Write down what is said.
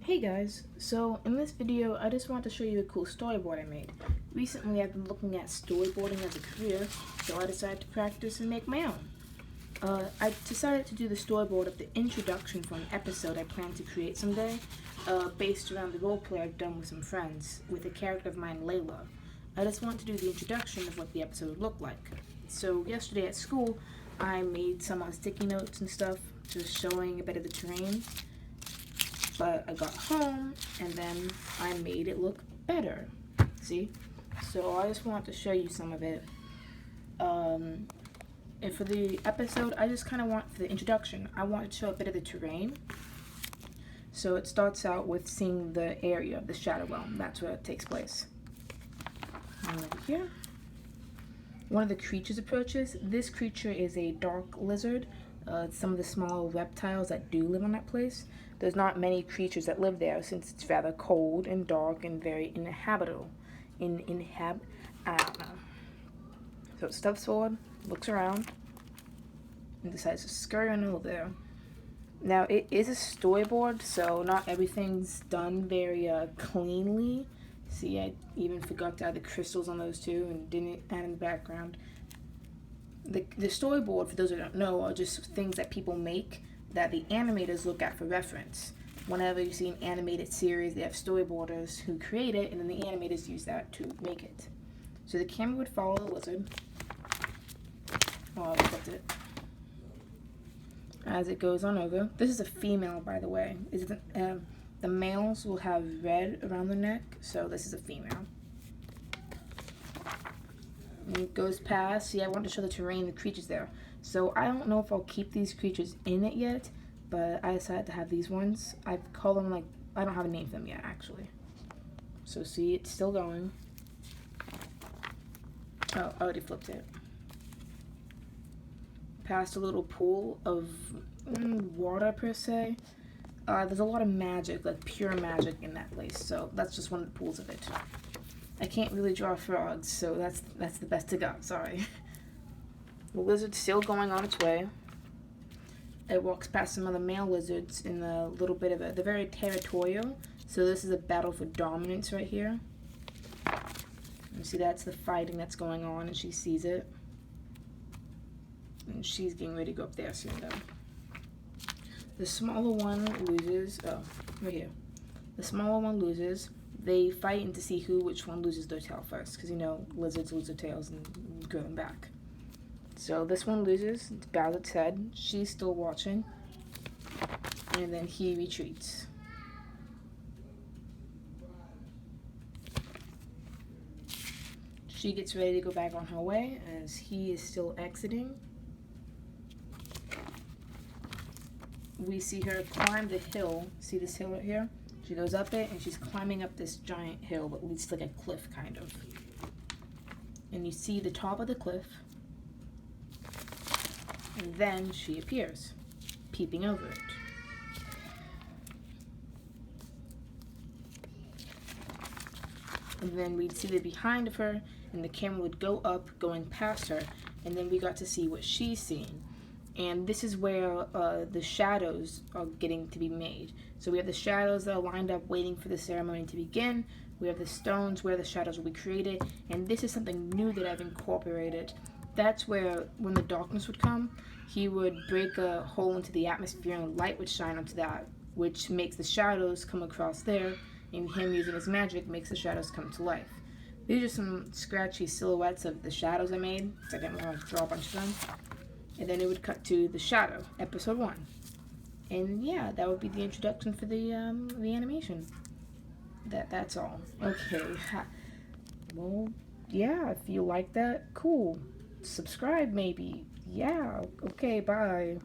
Hey guys, so in this video I just want to show you a cool storyboard I made. Recently I've been looking at storyboarding as a career, so I decided to practice and make my own. I decided to do the storyboard of the introduction for an episode I plan to create someday, based around the roleplay I've done with some friends, with a character of mine, Layla. I just want to do the introduction of what the episode would look like. So yesterday at school, I made some on sticky notes and stuff, just showing a bit of the terrain. But I got home and then I made it look better. See? So I just want to show you some of it. And for the episode, I just kind of want, for the introduction, I want to show a bit of the terrain. So it starts out with seeing the area of the Shadow Realm. That's where it takes place. And over here, one of the creatures approaches. This creature is a dark lizard. Some of the small reptiles that do live on that place. There's not many creatures that live there since it's rather cold and dark and very inhabitable. I don't know. So it steps forward, looks around, and decides to scurry on over there. Now it is a storyboard, so not everything's done very cleanly. See, I even forgot to add the crystals on those two and didn't add in the background. The storyboard, for those who don't know, are just things that people make that the animators look at for reference. Whenever you see an animated series, they have storyboarders who create it, and then the animators use that to make it. So the camera would follow the lizard. Oh, I flipped it. As it goes on over. This is a female, by the way. The males will have red around the neck, so this is a female. And it goes past. See, I wanted to show the terrain, the creatures there. So I don't know if I'll keep these creatures in it yet, but I decided to have these ones. I call them like, I don't have a name for them yet, actually. So see, it's still going. Oh, I already flipped it. Past a little pool of water, per se. There's a lot of magic, like pure magic in that place, so that's just one of the pools of it. I can't really draw frogs, so that's the best I got, sorry. The lizard's still going on its way. It walks past some other male lizards in a little bit of they're very territorial, so this is a battle for dominance right here. You see, that's the fighting that's going on, and she sees it. And she's getting ready to go up there soon, though. The smaller one loses, right here. The smaller one loses. They fight to see which one loses their tail first, because you know lizards lose their tails and grow them back. So this one loses, it bows its head, she's still watching, and then he retreats. She gets ready to go back on her way as he is still exiting. We see her climb the hill. See this hill right here? She goes up it, and she's climbing up this giant hill that leads to like a cliff, kind of. And you see the top of the cliff, and then she appears, peeping over it. And then we'd see the behind of her, and the camera would go up, going past her, and then we got to see what she's seeing. And this is where the shadows are getting to be made. So we have the shadows that are lined up waiting for the ceremony to begin. We have the stones where the shadows will be created. And this is something new that I've incorporated. That's where, when the darkness would come, he would break a hole into the atmosphere and light would shine onto that, which makes the shadows come across there. And him using his magic makes the shadows come to life. These are some scratchy silhouettes of the shadows I made, because I didn't want to draw a bunch of them. And then it would cut to the shadow, episode 1. And yeah, that would be the introduction for the animation. That's all. Okay. Well, yeah, if you like that, cool. Subscribe maybe. Yeah, okay, bye.